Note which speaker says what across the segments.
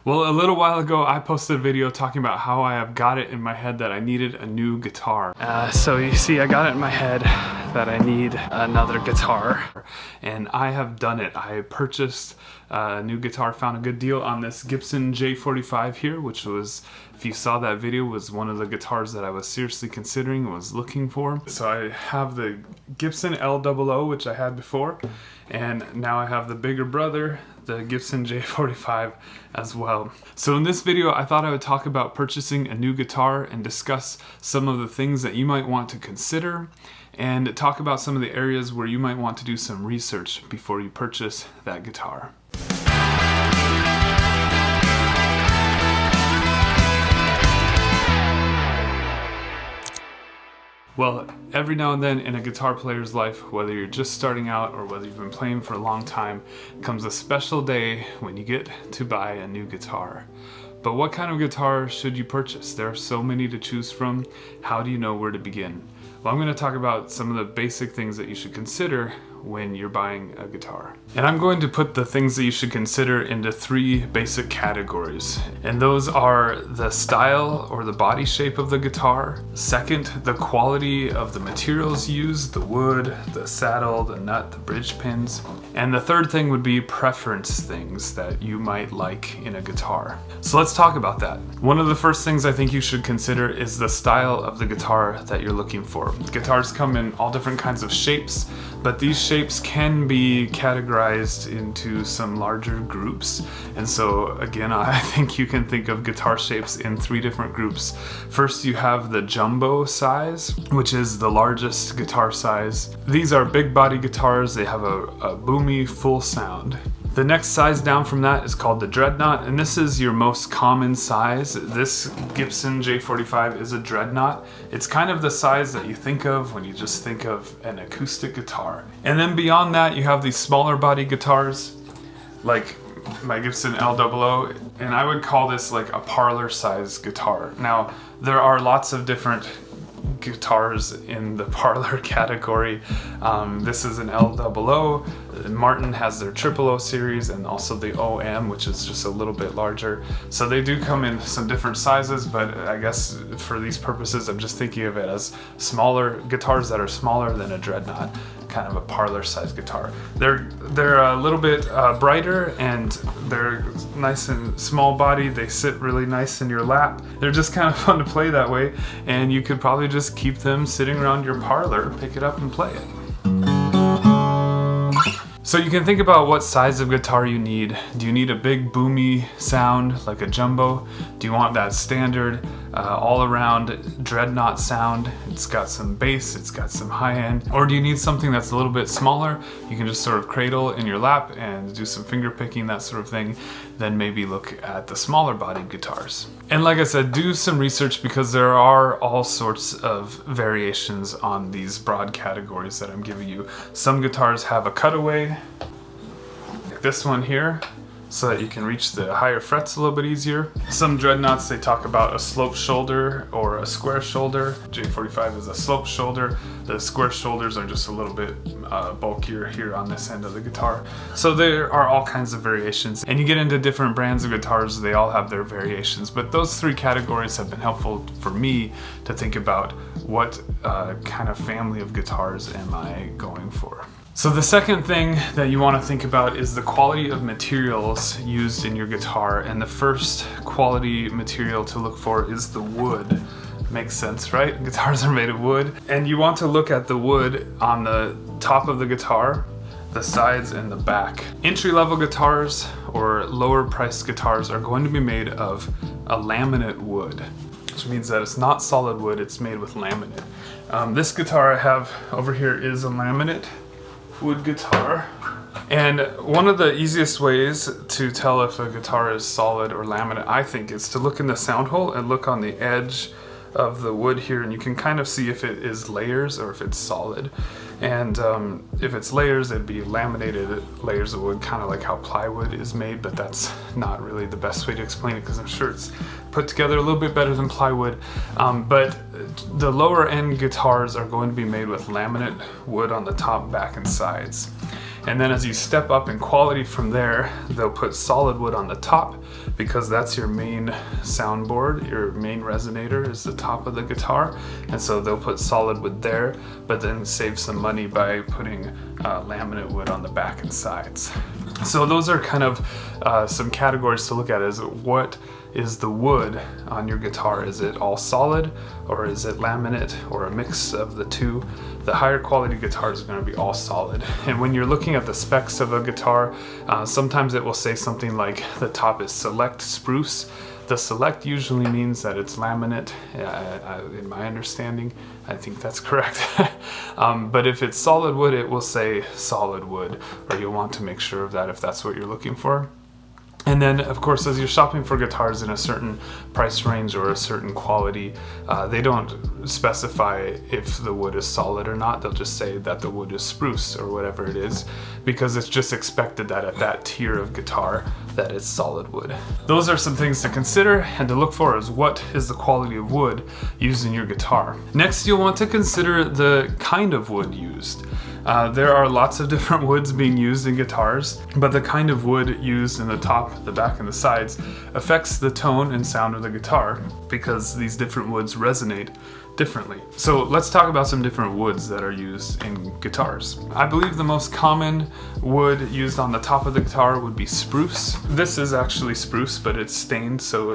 Speaker 1: Well, a little while ago, I posted a video talking about how I have got it in my head that I needed a new guitar. So you see, I got it in my head that I need another guitar, and I have done it. I purchased a new guitar, found a good deal on this Gibson J45 here, which was, if you saw that video, was one of the guitars that I was seriously considering, was looking for. So I have the Gibson LOO, which I had before, and now I have the bigger brother, the Gibson J45 as well. So in this video, I thought I would talk about purchasing a new guitar and discuss some of the things that you might want to consider, and talk about some of the areas where you might want to do some research before you purchase that guitar. Well, every now and then in a guitar player's life, whether you're just starting out or whether you've been playing for a long time, comes a special day when you get to buy a new guitar. But what kind of guitar should you purchase? There are so many to choose from. How do you know where to begin? Well, I'm going to talk about some of the basic things that you should consider when you're buying a guitar. And I'm going to put the things that you should consider into three basic categories. And those are the style or the body shape of the guitar. Second, the quality of the materials used, the wood, the saddle, the nut, the bridge pins. And the third thing would be preference things that you might like in a guitar. So let's talk about that. One of the first things I think you should consider is the style of the guitar that you're looking for. Guitars come in all different kinds of shapes, but these shapes can be categorized into some larger groups. And so again, I think you can think of guitar shapes in three different groups. First, you have the jumbo size, which is the largest guitar size. These are big body guitars. They have a boomy full sound. The next size down from that is called the dreadnought, and this is your most common size. This Gibson J45 is a dreadnought. It's kind of the size that you think of when you just think of an acoustic guitar. And then beyond that, you have these smaller body guitars, like my Gibson LOO, and I would call this like a parlor size guitar. Now, there are lots of different guitars in the parlor category. This is an LOO. Martin has their O series and also the OM, which is just a little bit larger. So they do come in some different sizes, but I guess for these purposes, I'm just thinking of it as smaller guitars that are smaller than a dreadnought, kind of a parlor size guitar. They're a little bit brighter, and they're nice and small body. They sit really nice in your lap. They're just kind of fun to play that way, and you could probably just keep them sitting around your parlor, pick it up and play it. So you can think about what size of guitar you need. Do you need a big boomy sound like a jumbo? Do you want that standard all around dreadnought sound? It's got some bass, it's got some high end. Or do you need something that's a little bit smaller? You can just sort of cradle in your lap and do some finger picking, that sort of thing. Then maybe look at the smaller bodied guitars. And like I said, do some research, because there are all sorts of variations on these broad categories that I'm giving you. Some guitars have a cutaway, like this one here, so that you can reach the higher frets a little bit easier. Some dreadnoughts, they talk about a slope shoulder or a square shoulder. J45 is a slope shoulder. The square shoulders are just a little bit bulkier here on this end of the guitar. So there are all kinds of variations, and you get into different brands of guitars, they all have their variations. But those three categories have been helpful for me to think about what kind of family of guitars am I going for. So the second thing that you want to think about is the quality of materials used in your guitar, and the first quality material to look for is the wood. Makes sense, right? Guitars are made of wood, and you want to look at the wood on the top of the guitar, the sides, and the back. Entry-level guitars or lower priced guitars are going to be made of a laminate wood, which means that it's not solid wood, it's made with laminate. This guitar I have over here is a laminate wood guitar, and one of the easiest ways to tell if a guitar is solid or laminate, I think, is to look in the sound hole and look on the edge of the wood here, and you can kind of see if it is layers or if it's solid. And if it's layers, it'd be laminated layers of wood, kind of like how plywood is made, but that's not really the best way to explain it, because I'm sure it's put together a little bit better than plywood. But the lower end guitars are going to be made with laminate wood on the top, back, and sides. And then as you step up in quality from there, they'll put solid wood on the top because that's your main soundboard. Your main resonator is the top of the guitar. And so they'll put solid wood there, but then save some money by putting laminate wood on the back and sides. So those are kind of some categories to look at. Is what is the wood on your guitar? Is it all solid, or is it laminate, or a mix of the two? The higher quality guitars are going to be all solid. And when you're looking at the specs of a guitar, sometimes it will say something like the top is select spruce. The select usually means that it's laminate, in my understanding. I think that's correct. But if it's solid wood, it will say solid wood, or you'll want to make sure of that if that's what you're looking for. And then, of course, as you're shopping for guitars in a certain price range or a certain quality, they don't specify if the wood is solid or not. They'll just say that the wood is spruce or whatever it is, because it's just expected that at that tier of guitar that it's solid wood. Those are some things to consider and to look for, is what is the quality of wood used in your guitar. Next, you'll want to consider the kind of wood used. There are lots of different woods being used in guitars, but the kind of wood used in the top, the back, and the sides affects the tone and sound of the guitar because these different woods resonate differently. So let's talk about some different woods that are used in guitars. I believe the most common wood used on the top of the guitar would be spruce. This is actually spruce, but it's stained, so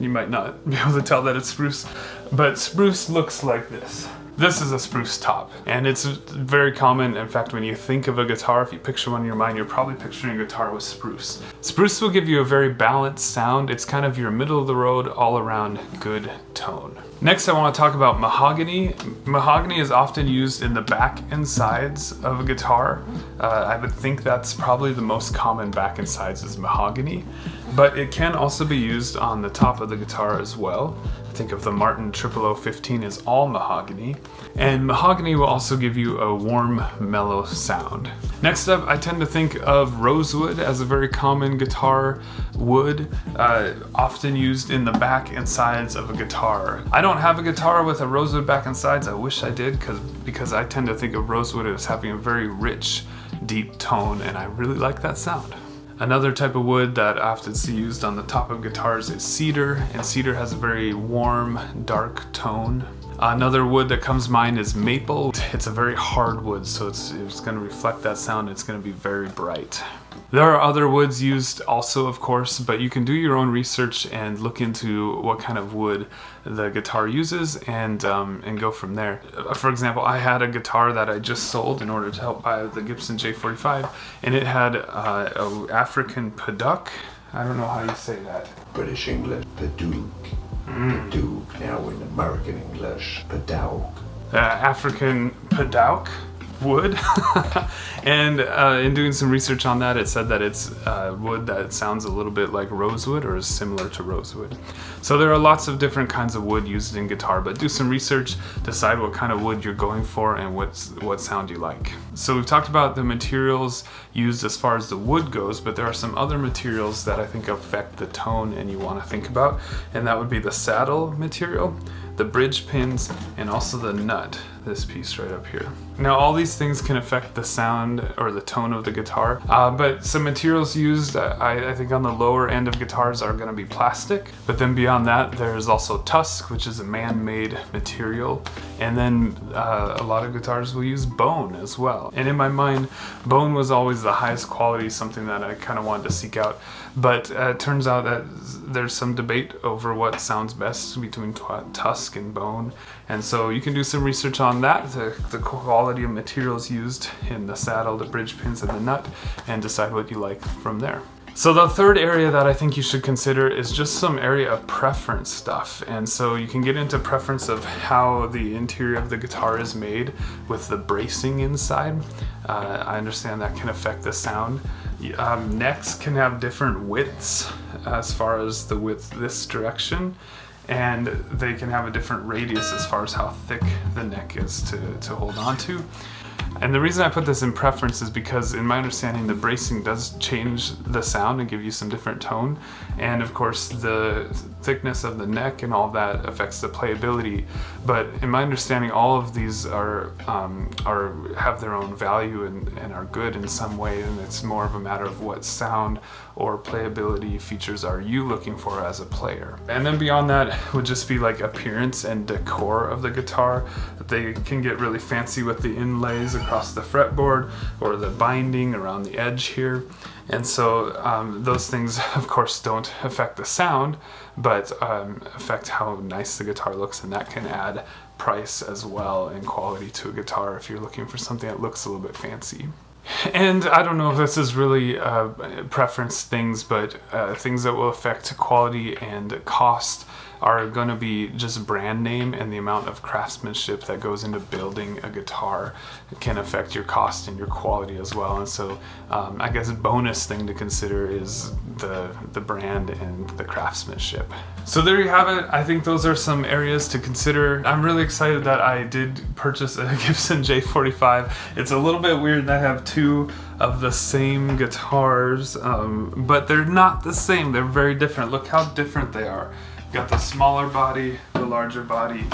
Speaker 1: you might not be able to tell that it's spruce, but spruce looks like this. This is a spruce top, and it's very common. In fact, when you think of a guitar, if you picture one in your mind, you're probably picturing a guitar with spruce. Spruce will give you a very balanced sound. It's kind of your middle of the road, all around good tone. Next, I want to talk about mahogany. Mahogany is often used in the back and sides of a guitar. I would think that's probably the most common back and sides is mahogany, but it can also be used on the top of the guitar as well. Think of the Martin 00015 as all mahogany, and mahogany will also give you a warm, mellow sound. Next up, I tend to think of rosewood as a very common guitar wood, often used in the back and sides of a guitar. I don't have a guitar with a rosewood back and sides. I wish I did, because I tend to think of rosewood as having a very rich, deep tone, and I really like that sound. Another type of wood that I often see used on the top of guitars is cedar, and cedar has a very warm, dark tone. Another wood that comes to mind is maple. It's a very hard wood, so it's going to reflect that sound. It's going to be very bright. There are other woods used also, of course, but you can do your own research and look into what kind of wood the guitar uses and go from there. For example, I had a guitar that I just sold in order to help buy the Gibson J45, and it had a African padauk. I don't know how you say that.
Speaker 2: British English, padauk. Padauk. Now in American English, padauk.
Speaker 1: African padauk wood. And in doing some research on that, it said that it's wood that sounds a little bit like rosewood or is similar to rosewood. So there are lots of different kinds of wood used in guitar, but do some research, decide what kind of wood you're going for and what sound you like. So we've talked about the materials used as far as the wood goes, but there are some other materials that I think affect the tone and you want to think about, and that would be the saddle material, the bridge pins, and also the nut, this piece right up here. Now all these things can affect the sound or the tone of the guitar, but some materials used, I think on the lower end of guitars are going to be plastic, but then beyond that there's also tusk, which is a man-made material, and then a lot of guitars will use bone as well. And in my mind, bone was always the highest quality, something that I kind of wanted to seek out, but it turns out that there's some debate over what sounds best between tusk and bone, and so you can do some research on that, the quality of materials used in the saddle, the bridge pins, and the nut, and decide what you like from there. So the third area that I think you should consider is just some area of preference stuff. And so you can get into preference of how the interior of the guitar is made with the bracing inside. I understand that can affect the sound. Necks can have different widths as far as the width this direction, and they can have a different radius as far as how thick the neck is to hold on to. And the reason I put this in preference is because in my understanding the bracing does change the sound and give you some different tone, and of course the thickness of the neck and all that affects the playability. But in my understanding all of these are have their own value and are good in some way, and it's more of a matter of what sound or playability features are you looking for as a player. And then beyond that would just be like appearance and decor of the guitar. They can get really fancy with the inlays across the fretboard or the binding around the edge here. And so those things of course don't affect the sound, but affect how nice the guitar looks, and that can add price as well and quality to a guitar if you're looking for something that looks a little bit fancy. And I don't know if this is really preference things, but things that will affect quality and cost are going to be just brand name, and the amount of craftsmanship that goes into building a guitar can affect your cost and your quality as well. And so I guess a bonus thing to consider is the brand and the craftsmanship. So there you have it. I think those are some areas to consider. I'm really excited that I did purchase a Gibson J45. It's a little bit weird that I have two of the same guitars, but they're not the same. They're very different. Look how different they are. Got the smaller body, the larger body,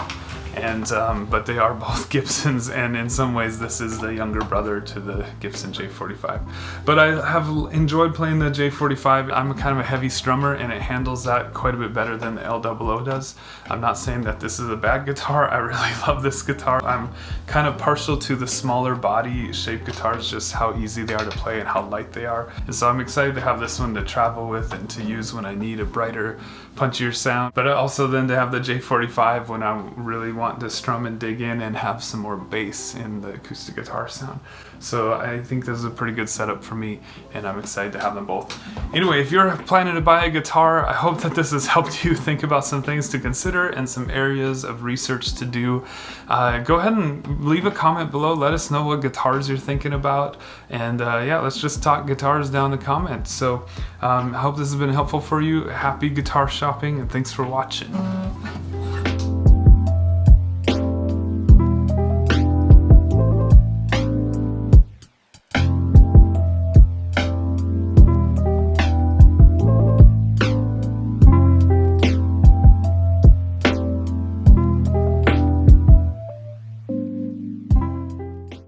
Speaker 1: and but they are both Gibsons, and in some ways this is the younger brother to the Gibson J45. But I have enjoyed playing the J45. I'm kind of a heavy strummer, and it handles that quite a bit better than the L00 does. I'm not saying that this is a bad guitar. I really love this guitar. I'm kind of partial to the smaller body shaped guitars, just how easy they are to play and how light they are. And so I'm excited to have this one to travel with and to use when I need a brighter, punchier sound. But also then to have the J45 when I really want to strum and dig in and have some more bass in the acoustic guitar sound. So I think this is a pretty good setup for me, and I'm excited to have them both. Anyway, if you're planning to buy a guitar, I hope that this has helped you think about some things to consider and some areas of research to do. Go ahead and leave a comment below. Let us know what guitars you're thinking about, and yeah, let's just talk guitars down in the comments. So I hope this has been helpful for you. Happy guitar shopping, and thanks for watching.